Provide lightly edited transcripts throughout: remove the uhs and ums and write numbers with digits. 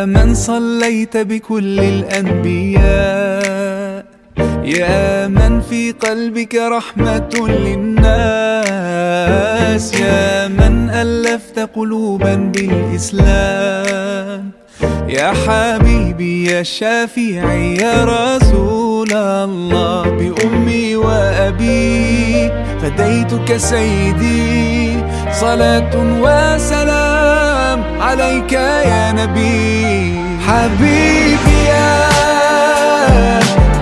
يا من صليت بكل الأنبياء، يا من في قلبك رحمة للناس، يا من ألفت قلوبا بالإسلام، يا حبيبي يا شافعي يا رسول الله، بأمي وأبي فديتك سيدي، صلاة وسلام عليك يا نبي. حبيبي يا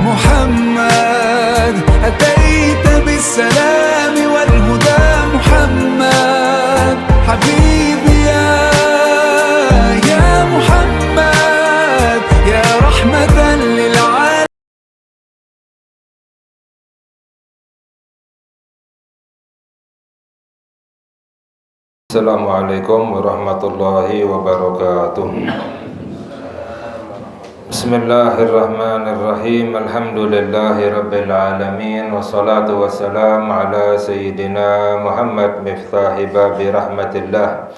محمد أتيت بالسلام والهدى محمد، حبيبي يا محمد يا رحمة للعالمين. Assalamualaikum warahmatullahi wabarakatuh. Bismillahirrahmanirrahim. Alhamdulillahi rabbil alamin. Wassalatu wassalamu ala sayyidina Muhammad miftahi babi rahmatillah.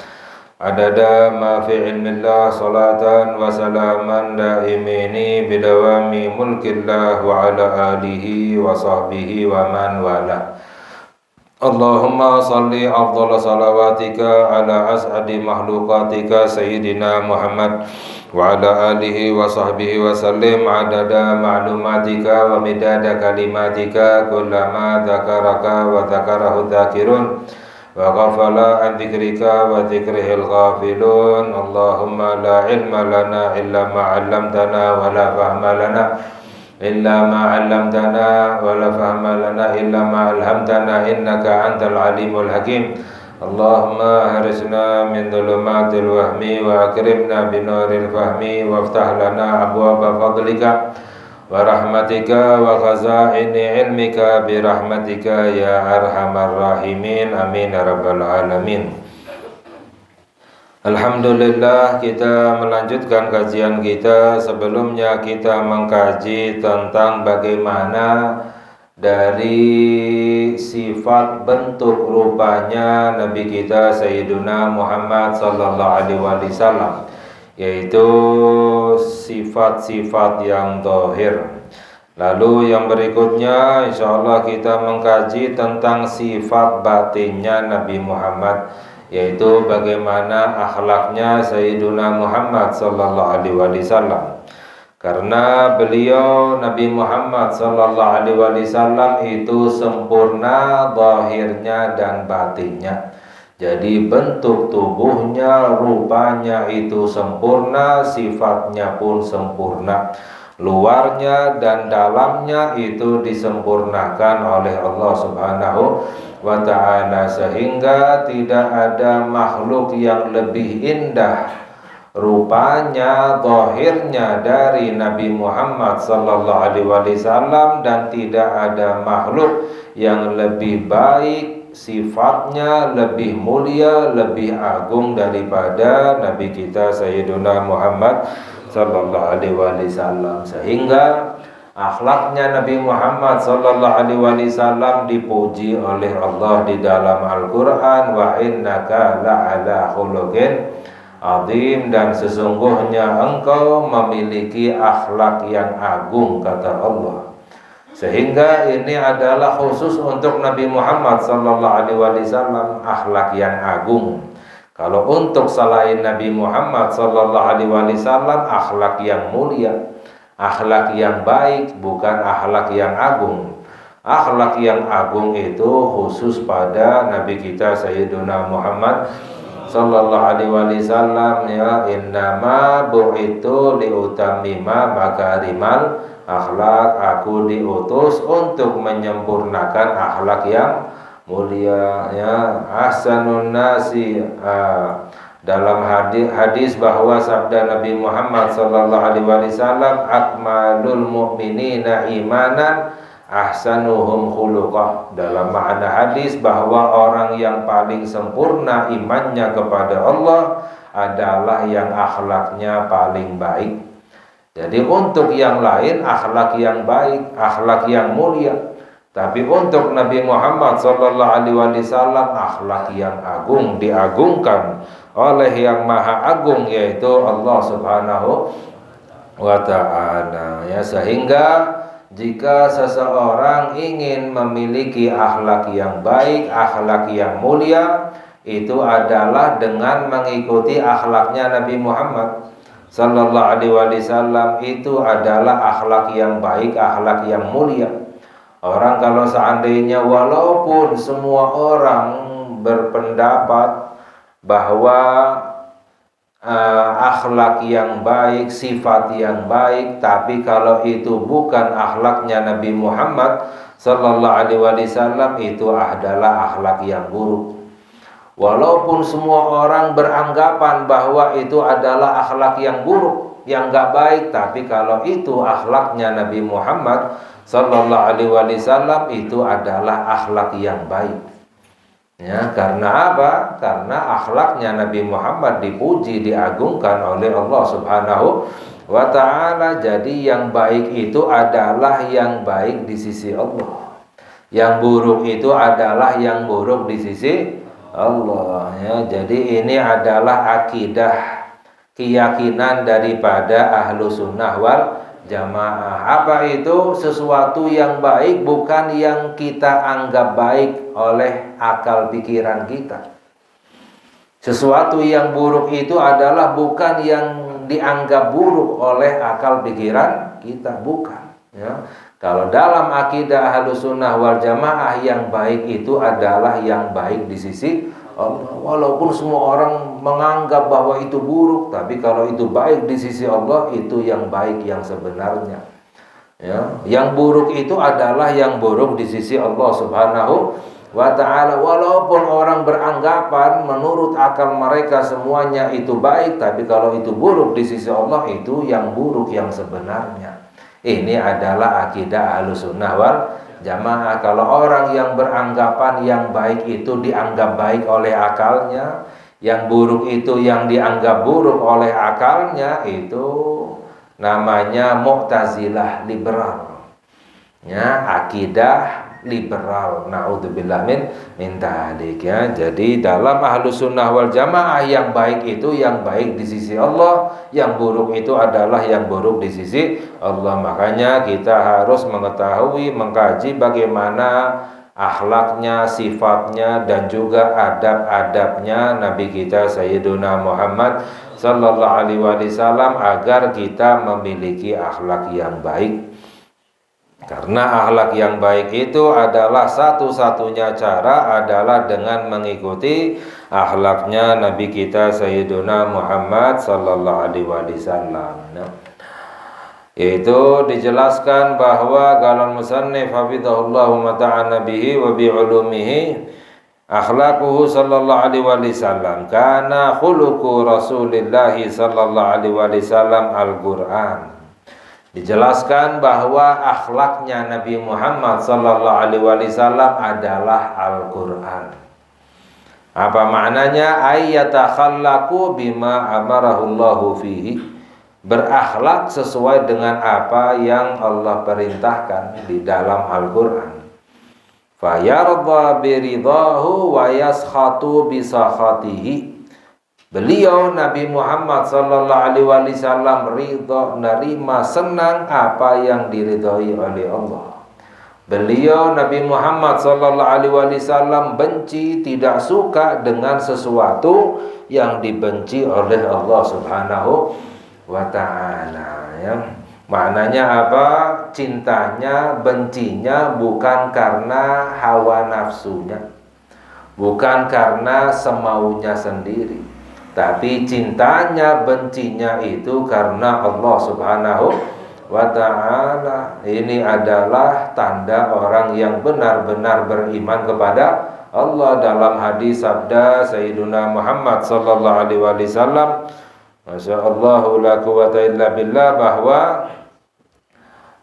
Adada ma fi ilmillah, salatan wa salaman daimini bidawami mulkillah wa ala alihi wa sahbihi wa man wala. Allahumma salli afdhala salawatika ala as'adi makhlukatika Sayyidina Muhammad wa ala alihi wa sahbihi wa sallim adada ma'lumatika wa midada kalimatika kullama dhakaraka wa dhakarahu dhakirun wa ghafala an dhikrika wa dhikrihil ghafilun. Allahumma la ilma lana illa ma'allamtana wa la fahma lana illa ma 'allamtana wa la fahma lana illa ma 'allamtana innaka antal alimul hakim. Allahumma harisna min dhulumatil wahmi wa akrimna binuril fahmi waftah lana abwaaba fadlika wa rahmatika wa khazaini ilmika bi rahmatika ya arhamar rahimin. Amin ya rabbal alamin. Alhamdulillah, kita melanjutkan kajian kita. Sebelumnya kita mengkaji tentang bagaimana dari sifat bentuk rupanya Nabi kita Sayyiduna Muhammad sallallahu alaihi wasallam, yaitu sifat-sifat yang zahir. Lalu yang berikutnya insyaallah kita mengkaji tentang sifat batinnya Nabi Muhammad, yaitu bagaimana akhlaknya Sayyiduna Muhammad sallallahu alaihi wasallam. Karena beliau Nabi Muhammad sallallahu alaihi wasallam itu sempurna zahirnya dan batinnya. Jadi bentuk tubuhnya, rupanya itu sempurna, sifatnya pun sempurna. Luarnya dan dalamnya itu disempurnakan oleh Allah Subhanahu wa ta'ala, sehingga tidak ada makhluk yang lebih indah rupanya, zahirnya dari Nabi Muhammad sallallahu alaihi wasallam, dan tidak ada makhluk yang lebih baik sifatnya, lebih mulia, lebih agung daripada Nabi kita Sayyiduna Muhammad sallallahu alaihi wasallam. Sehingga akhlaknya Nabi Muhammad sallallahu alaihi wasallam dipuji oleh Allah di dalam Al-Qur'an, wa innaka la'ala khuluqin azim, dan sesungguhnya engkau memiliki akhlak yang agung, kata Allah. Sehingga ini adalah khusus untuk Nabi Muhammad sallallahu alaihi wasallam, akhlak yang agung. Kalau untuk selain Nabi Muhammad sallallahu alaihi wasallam, akhlak yang mulia, akhlak yang baik, bukan akhlak yang agung. Akhlak yang agung itu khusus pada Nabi kita Sayyiduna Muhammad sallallahu alaihi wasallam, ya, innama bu'itu liutammima makarimal akhlak, aku diutus untuk menyempurnakan akhlak yang mulia, ya. Ahsanun nasi, dalam hadis bahwa sabda Nabi Muhammad sallallahu alaihi wasallam, akmalul mu'minina imanan ahsanuhum khuluqah. Dalam makna hadis bahwa orang yang paling sempurna imannya kepada Allah adalah yang akhlaknya paling baik. Jadi untuk yang lain akhlak yang baik, akhlak yang mulia. Tapi untuk Nabi Muhammad sallallahu alaihi wasallam akhlak yang agung, diagungkan oleh yang maha agung, yaitu Allah Subhanahu wa ta'ala. Ya, sehingga jika seseorang ingin memiliki akhlak yang baik, akhlak yang mulia, itu adalah dengan mengikuti akhlaknya Nabi Muhammad sallallahu alaihi wasallam. Itu adalah akhlak yang baik, akhlak yang mulia. Orang kalau seandainya walaupun semua orang berpendapat bahwa akhlak yang baik, sifat yang baik, tapi kalau itu bukan akhlaknya Nabi Muhammad sallallahu alaihi wasallam, itu adalah akhlak yang buruk. Walaupun semua orang beranggapan bahwa itu adalah akhlak yang buruk, yang gak baik, tapi kalau itu akhlaknya Nabi Muhammad sallallahu alaihi wasallam, itu adalah akhlak yang baik. Ya, karena apa? Karena akhlaknya Nabi Muhammad dipuji, diagungkan oleh Allah Subhanahu wa ta'ala. Jadi yang baik itu adalah yang baik di sisi Allah, yang buruk itu adalah yang buruk di sisi Allah. Ya, jadi ini adalah akidah, keyakinan daripada ahlu sunnah wal jamaah. Apa itu? Sesuatu yang baik bukan yang kita anggap baik oleh akal pikiran kita. Sesuatu yang buruk itu adalah bukan yang dianggap buruk oleh akal pikiran kita, bukan. Ya. Kalau dalam akidah Ahlus Sunnah wal Jamaah, yang baik itu adalah yang baik di sisi Allah. Walaupun semua orang menganggap bahwa itu buruk, tapi kalau itu baik di sisi Allah, itu yang baik yang sebenarnya. Ya, yang buruk itu adalah yang buruk di sisi Allah Subhanahu wa ta'ala. Walaupun orang beranggapan menurut akal mereka semuanya itu baik, tapi kalau itu buruk di sisi Allah, itu yang buruk yang sebenarnya. Ini adalah akidah Ahlussunnah wal Jamaah. Kalau orang yang beranggapan yang baik itu dianggap baik oleh akalnya, yang buruk itu yang dianggap buruk oleh akalnya, itu namanya Mu'tazilah, liberal. Ya, akidah liberal. Naudzubillah min dzalik, ya. Jadi dalam Ahlus Sunnah wal Jamaah, yang baik itu yang baik di sisi Allah, yang buruk itu adalah yang buruk di sisi Allah. Makanya kita harus mengetahui, mengkaji bagaimana akhlaknya, sifatnya, dan juga adab-adabnya Nabi kita Sayyiduna Muhammad sallallahu alaihi wasallam, agar kita memiliki akhlak yang baik. Karena akhlak yang baik itu adalah satu-satunya cara adalah dengan mengikuti akhlaknya Nabi kita Sayyiduna Muhammad sallallahu alaihi wasallam. Yaitu dijelaskan bahwa galal musannif hafizahullahu mata'ana bihi wa bi'ulumihi, akhlaquhu sallallahu alaihi wasallam kana khuluqu rasulillahi sallallahu alaihi wasallam al-Qur'an. Dijelaskan bahwa akhlaknya Nabi Muhammad sallallahu alaihi wasallam adalah Al-Qur'an. Apa maknanya? Ayyatakhallaku bima amarahullahu fihi, berakhlak sesuai dengan apa yang Allah perintahkan di dalam Al-Qur'an. Fayarda biridahu wa yaskhatu bisakhatihi. Beliau Nabi Muhammad sallallahu alaihi wasallam ridha, nerima, senang apa yang diridhai oleh Allah. Beliau Nabi Muhammad sallallahu alaihi wasallam benci, tidak suka dengan sesuatu yang dibenci oleh Allah Subhanahu wa ta'ala, ya. Maknanya apa? Cintanya, bencinya bukan karena hawa nafsunya, bukan karena semaunya sendiri, tapi cintanya, bencinya itu karena Allah Subhanahu wa ta'ala. Ini adalah tanda orang yang benar-benar beriman kepada Allah. Dalam hadis sabda Sayyiduna Muhammad sallallahu alaihi wasallam, masyaallah la quwata illa billah, bahwa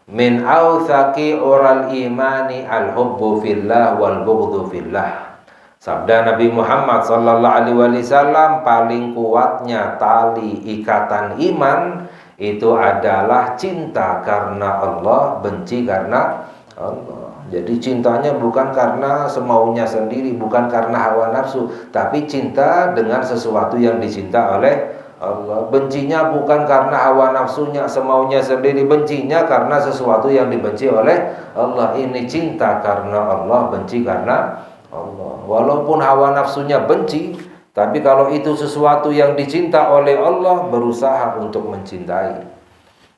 min awthaqi ural imani al-hubbu fillah wal bughdhu fillah. Sabda Nabi Muhammad sallallahu alaihi wasallam, paling kuatnya tali ikatan iman itu adalah cinta karena Allah, benci karena Allah. Jadi cintanya bukan karena semaunya sendiri, bukan karena hawa nafsu, tapi cinta dengan sesuatu yang dicinta oleh Allah. Bencinya bukan karena hawa nafsunya, semaunya sendiri, bencinya karena sesuatu yang dibenci oleh Allah. Ini cinta karena Allah, benci karena Allah. Walaupun hawa nafsunya benci, tapi kalau itu sesuatu yang dicinta oleh Allah, berusaha untuk mencintai.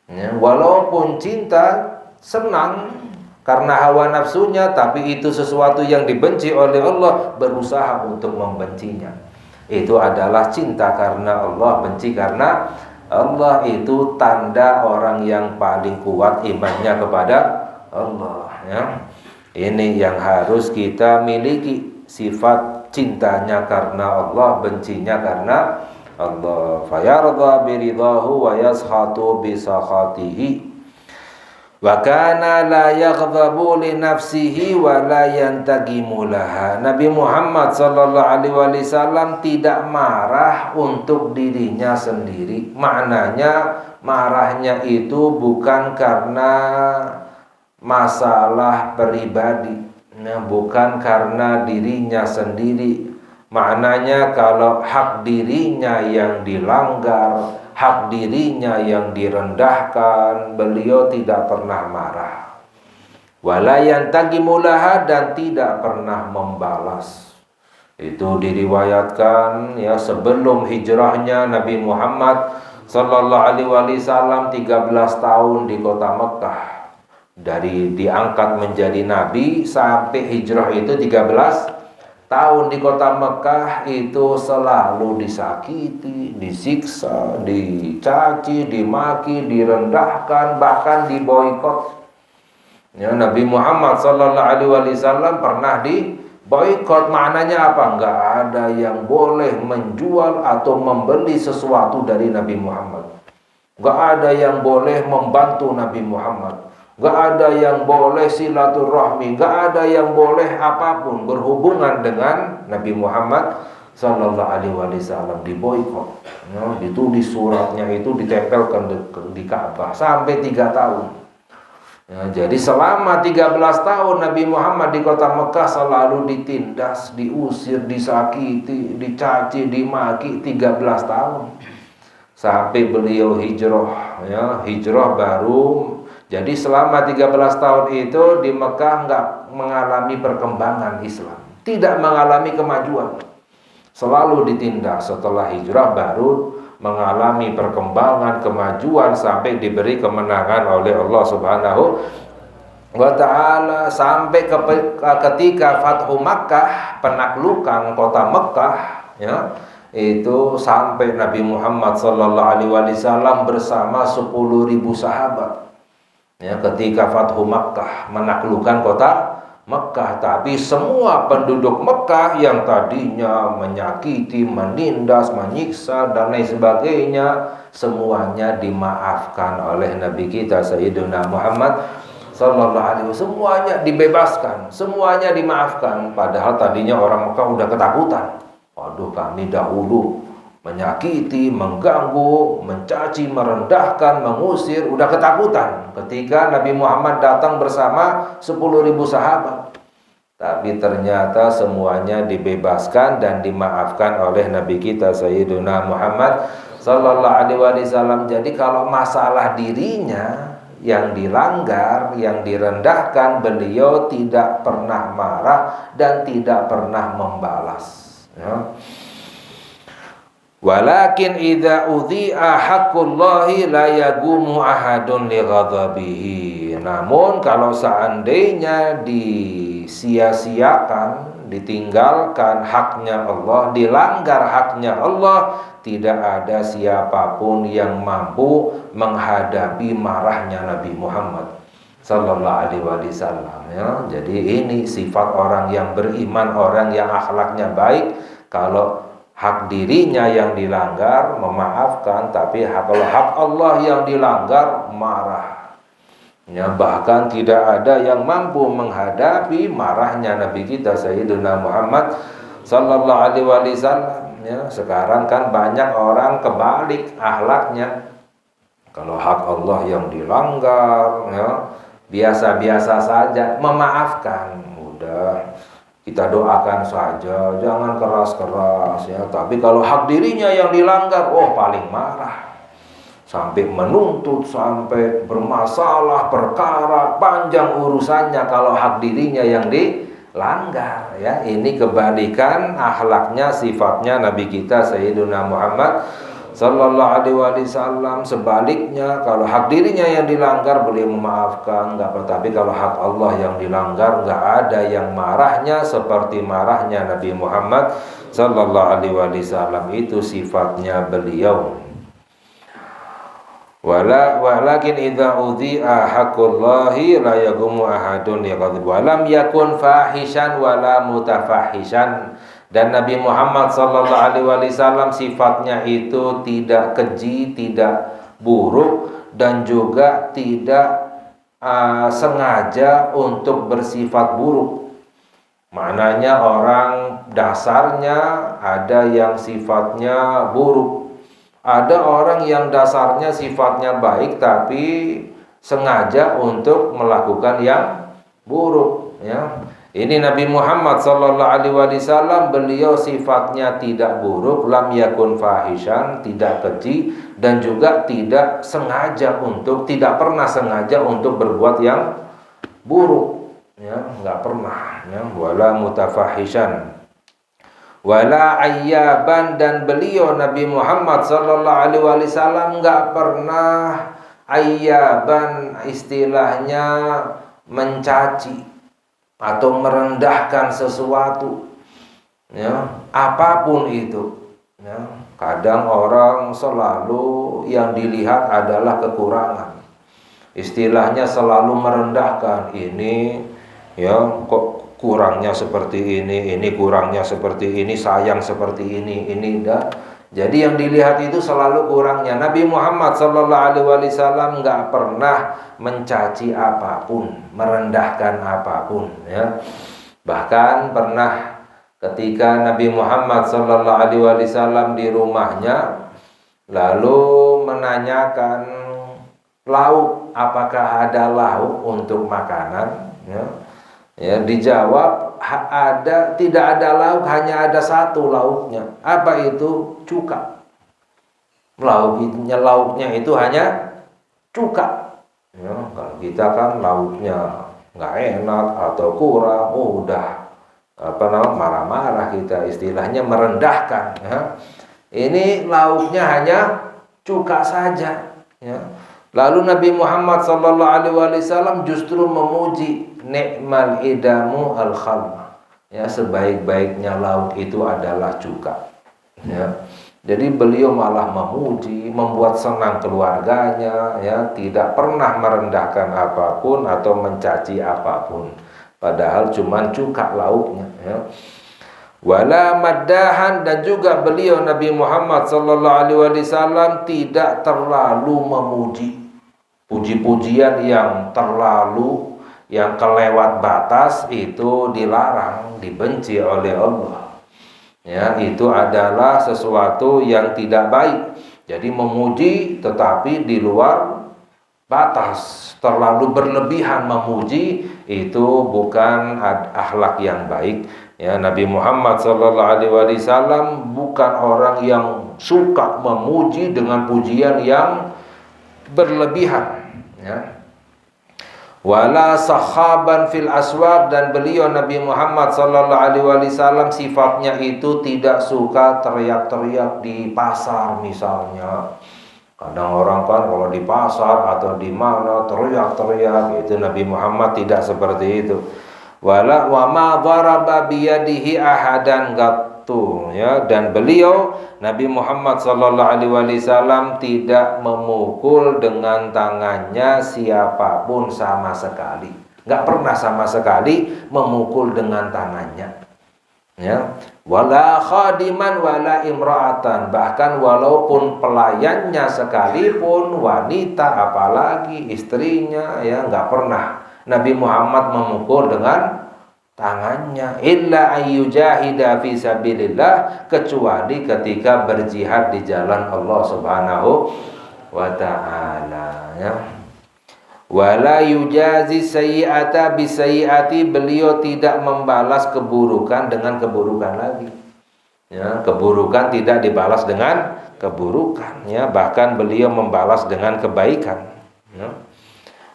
Ya, walaupun cinta senang karena hawa nafsunya, tapi itu sesuatu yang dibenci oleh Allah, berusaha untuk membencinya. Itu adalah cinta karena Allah, benci karena Allah. Itu tanda orang yang paling kuat imannya kepada Allah, ya. Ini yang harus kita miliki, sifat cintanya karena Allah, bencinya karena Allah. Fayarda biridahu wa yashatu bisakhatihi. Wa kana la yaghdabu li nafsihi wa la yantagimu laha. Nabi Muhammad sallallahu alaihi wasallam tidak marah untuk dirinya sendiri. Maknanya marahnya itu bukan karena masalah pribadi, bukan karena dirinya sendiri. Maknanya kalau hak dirinya yang dilanggar, hak dirinya yang direndahkan, beliau tidak pernah marah. Wala yantagimu laha, dan tidak pernah membalas. Itu diriwayatkan ya, sebelum hijrahnya Nabi Muhammad sallallahu alaihi wasallam 13 tahun di kota Mekah. Dari diangkat menjadi nabi sampai hijrah itu 13 tahun di kota Mekah, itu selalu disakiti, disiksa, dicaci, dimaki, direndahkan, bahkan diboikot. Ya, Nabi Muhammad sallallahu alaihi wasallam pernah diboikot. Maknanya apa? Enggak ada yang boleh menjual atau membeli sesuatu dari Nabi Muhammad. Enggak ada yang boleh membantu Nabi Muhammad. Gak ada yang boleh silaturahmi, gak ada yang boleh apapun berhubungan dengan Nabi Muhammad sallallahu alaihi wasallam, diboikot. Ya, ditulis suratnya itu, ditempelkan di Ka'bah sampai 3 tahun. Ya, jadi selama 13 tahun Nabi Muhammad di kota Mekah selalu ditindas, diusir, disakiti, dicaci, dimaki 13 tahun. Sampai beliau hijrah, ya, hijrah baru. Jadi selama 13 tahun itu di Mekah nggak mengalami perkembangan Islam, tidak mengalami kemajuan, selalu ditindas. Setelah hijrah baru mengalami perkembangan, kemajuan, sampai diberi kemenangan oleh Allah Subhanahu wa ta'ala. Sampai ketika Fathu Makkah, penaklukan kota Mekah, ya, itu sampai Nabi Muhammad sallallahu alaihi wasallam bersama 10.000 sahabat. Ya, ketika Fathu Makkah, menaklukkan kota Mekah, tapi semua penduduk Mekah yang tadinya menyakiti, menindas, menyiksa dan lain sebagainya, semuanya dimaafkan oleh Nabi kita Sayyidina Muhammad sallallahu alaihi wasallam. Semuanya dibebaskan, semuanya dimaafkan. Padahal tadinya orang Mekah udah ketakutan. Waduh, kami dahulu menyakiti, mengganggu, mencaci, merendahkan, mengusir, udah ketakutan ketika Nabi Muhammad datang bersama 10.000 sahabat. Tapi ternyata semuanya dibebaskan dan dimaafkan oleh Nabi kita Sayyidina Muhammad sallallahu alaihi wasallam. Jadi kalau masalah dirinya yang dilanggar, yang direndahkan, beliau tidak pernah marah dan tidak pernah membalas, ya. Walakin idza udhi'a haqqullahi la yagumu ahadun li ghadabihi. Namun kalau seandainya disia-siakan, ditinggalkan haknya Allah, dilanggar haknya Allah, tidak ada siapapun yang mampu menghadapi marahnya Nabi Muhammad sallallahu alaihi wasallam, ya. Jadi ini sifat orang yang beriman, orang yang akhlaknya baik. Kalau hak dirinya yang dilanggar, memaafkan, tapi kalau hak Allah yang dilanggar, marah. Ya, bahkan tidak ada yang mampu menghadapi marahnya Nabi kita Sayyidina Muhammad sallallahu alaihi wasallam. Ya, sekarang kan banyak orang kebalik akhlaknya. Kalau hak Allah yang dilanggar, ya, biasa-biasa saja, memaafkan, udah kita doakan saja, jangan keras-keras ya. Tapi kalau hak dirinya yang dilanggar, oh paling marah, sampai menuntut, sampai bermasalah, perkara panjang urusannya kalau hak dirinya yang dilanggar ya. Ini kebalikan akhlaknya, sifatnya Nabi kita Sayyiduna Muhammad Sallallahu Alaihi Wasallam. Sebaliknya, kalau hak dirinya yang dilanggar beliau memaafkan, nggak apa. Tapi kalau hak Allah yang dilanggar, nggak ada yang marahnya seperti marahnya Nabi Muhammad Sallallahu Alaihi Wasallam. Itu sifatnya beliau. Walakin idza udhi'a haqqullahi la yaqumu ahadun yaqdhib wa lam yakun fahishan wala mutafahishan. Dan Nabi Muhammad sallallahu alaihi wasallam sifatnya itu tidak keji, tidak buruk, dan juga tidak sengaja untuk bersifat buruk. Maknanya orang dasarnya ada yang sifatnya buruk, ada orang yang dasarnya sifatnya baik tapi sengaja untuk melakukan yang buruk ya. Ini Nabi Muhammad sallallahu alaihi wasallam, beliau sifatnya tidak buruk, lam yakun fahishan, tidak keji, dan juga tidak pernah sengaja untuk berbuat yang buruk ya, enggak pernah ya. Wala mutafahishan wala ayyaban, dan beliau Nabi Muhammad sallallahu alaihi wasallam enggak pernah ayyaban, istilahnya mencaci atau merendahkan sesuatu ya, apapun itu ya. Kadang orang selalu yang dilihat adalah kekurangan, istilahnya selalu merendahkan, ini ya kok kurangnya seperti ini kurangnya seperti ini, sayang seperti ini dah. Jadi yang dilihat itu selalu kurangnya. Nabi Muhammad sallallahu alaihi wasallam enggak pernah mencaci apapun, merendahkan apapun ya. Bahkan pernah ketika Nabi Muhammad sallallahu alaihi wasallam di rumahnya lalu menanyakan lauk, apakah ada lauk untuk makanan ya. Ya, dijawab tidak ada lauk, hanya ada satu lauknya. Apa itu? Cuka. Lauknya itu hanya cuka. Ya, kalau kita kan lauknya nggak enak atau kurang, udah marah-marah kita, istilahnya merendahkan. Ya. Ini lauknya hanya cuka saja. Ya. Lalu Nabi Muhammad sallallahu alaihi wasallam justru memuji, ni'mal idamu al-khalma. Ya, sebaik-baiknya lauk itu adalah cuka. Ya. Jadi beliau malah memuji, membuat senang keluarganya, ya, tidak pernah merendahkan apapun atau mencaci apapun. Padahal cuma cuka lauknya, ya. Wala maddahan, dan juga beliau Nabi Muhammad sallallahu alaihi wasallam tidak terlalu memuji. Puji-pujian yang terlalu, yang kelewat batas itu dilarang, dibenci oleh Allah. Ya, itu adalah sesuatu yang tidak baik. Jadi memuji tetapi di luar batas, terlalu berlebihan memuji, itu bukan akhlak yang baik. Ya, Nabi Muhammad SAW bukan orang yang suka memuji dengan pujian yang berlebihan. Ya. Wala sahaban fil aswaq, dan beliau Nabi Muhammad SAW sifatnya itu tidak suka teriak-teriak di pasar misalnya. Kadang orang kan kalau di pasar atau di mana teriak-teriak, itu Nabi Muhammad tidak seperti itu. Wala wa ma daraba biyadihi ahadan gattu, ya, dan beliau Nabi Muhammad SAW tidak memukul dengan tangannya siapapun sama sekali. Enggak pernah sama sekali memukul dengan tangannya. Ya, wala khadiman wala imra'atan, bahkan walaupun pelayannya sekalipun wanita, apalagi istrinya, ya, enggak pernah Nabi Muhammad memukul dengan tangannya, illa ayyujahida fi sabilillah, kecuali ketika berjihad di jalan Allah Subhanahu wa taala, ya. Wala yujazi sayyi'ata bisayyi'ati, beliau tidak membalas keburukan dengan keburukan lagi. Ya, keburukan tidak dibalas dengan keburukan, ya, bahkan beliau membalas dengan kebaikan, ya.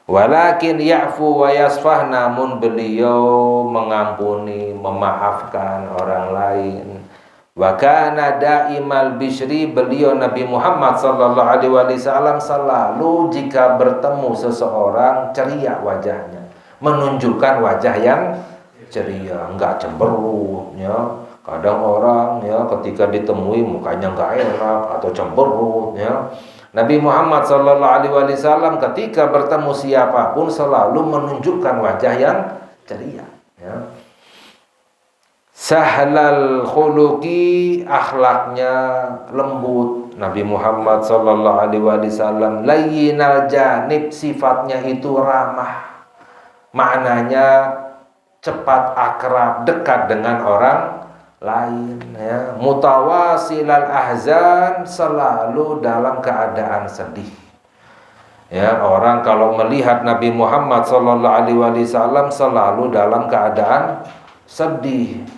Walakin ya'fu wa yasfah, namun beliau mengampuni, memaafkan orang lain. Wa kana daimal bishri, beliau Nabi Muhammad sallallahu alaihi wasallam selalu jika bertemu seseorang ceria wajahnya, menunjukkan wajah yang ceria, enggak cemberut, ya. Kadang orang, ya, ketika ditemui mukanya enggak enak atau cemberut, ya. Nabi Muhammad sallallahu alaihi wasallam ketika bertemu siapapun selalu menunjukkan wajah yang ceria, ya. Sahlal khuluqi, akhlaknya lembut Nabi Muhammad sallallahu alaihi wasallam. Layyinal janib, sifatnya itu ramah, maknanya cepat akrab, dekat dengan orang lain, ya. Mutawasilal ahzan, selalu dalam keadaan sedih, ya. Orang kalau melihat Nabi Muhammad sallallahu alaihi wasallam selalu dalam keadaan sedih,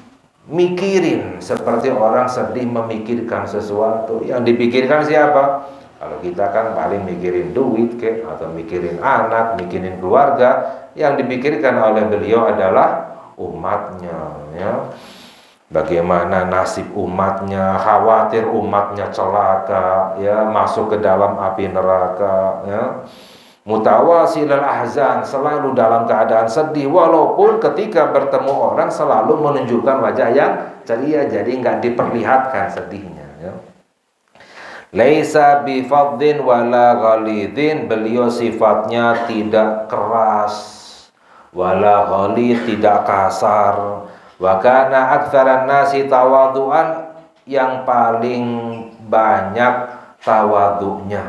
mikirin, seperti orang sedih memikirkan sesuatu. Yang dipikirkan siapa? Kalau kita kan paling mikirin duit ke, atau mikirin anak, mikirin keluarga. Yang dipikirkan oleh beliau adalah umatnya, ya. Bagaimana nasib umatnya, khawatir umatnya celaka, ya, masuk ke dalam api neraka, ya. Mutawasilal ahzan, selalu dalam keadaan sedih, walaupun ketika bertemu orang selalu menunjukkan wajah yang ceria, jadi enggak diperlihatkan sedihnya, ya. Laisa bifadhin wala ghalidhin, beliau sifatnya tidak keras, wala ghalid, tidak kasar. Wa kana aktsaran nasi tawaduan, yang paling banyak tawadhunya.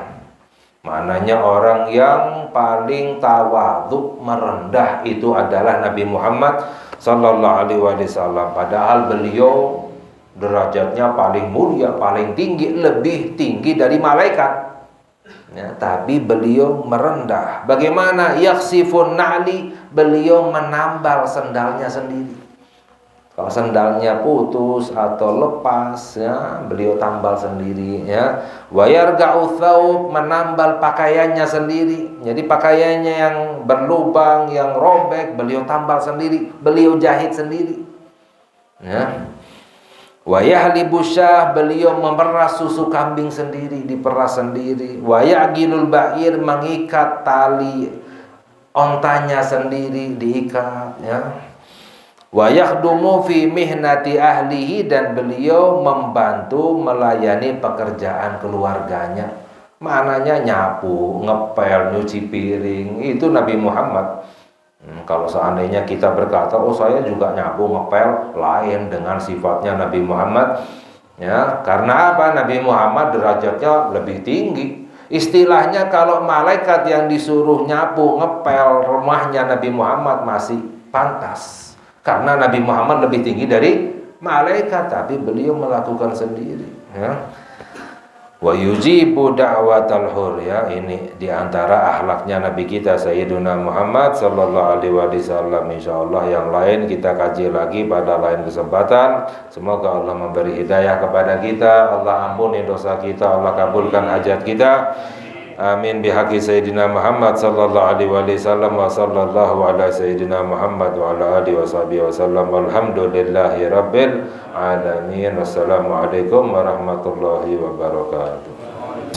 Maknanya orang yang paling tawadhu, merendah, itu adalah Nabi Muhammad sallallahu alaihi wasallam. Padahal beliau derajatnya paling mulia, paling tinggi, lebih tinggi dari malaikat, ya, tapi beliau merendah. Bagaimana? Yaksifun na'li, beliau menambal sendalnya sendiri. Kalau sendalnya putus atau lepas, ya, beliau tambal sendiri, ya. Wa yarga'u thawb, menambal pakaiannya sendiri. Jadi pakaiannya yang berlubang, yang robek, beliau tambal sendiri, beliau jahit sendiri, ya. Wa yahlibu syah, beliau memeras susu kambing sendiri, diperas sendiri. Wa ya'gilul ba'ir, mengikat tali ontanya sendiri, diikat, ya. Wa yakhdumu fi mihnati ahlihi, dan beliau membantu melayani pekerjaan keluarganya. Maknanya nyapu, ngepel, nyuci piring, itu Nabi Muhammad. Kalau seandainya kita berkata, oh saya juga nyapu, ngepel, lain dengan sifatnya Nabi Muhammad, ya. Karena apa? Nabi Muhammad derajatnya lebih tinggi. Istilahnya kalau malaikat yang disuruh nyapu, ngepel rumahnya Nabi Muhammad masih pantas, karena Nabi Muhammad lebih tinggi dari malaikat, tapi beliau melakukan sendiri, ya. Wa yujibu da'watal hur, ya. Ini diantara akhlaknya Nabi kita Sayyiduna Muhammad sallallahu alaihi wasallam. Insyaallah yang lain kita kaji lagi pada lain kesempatan. Semoga Allah memberi hidayah kepada kita, Allah ampuni dosa kita, Allah kabulkan hajat kita. Amin bihaqi Sayyidina Muhammad sallallahu alaihi wasallam wa sallallahu ala Sayyidina Muhammad wa ala alihi washabihi wasallam. Alhamdulillahi rabbil alamin. Wassalamualaikum warahmatullahi wabarakatuh.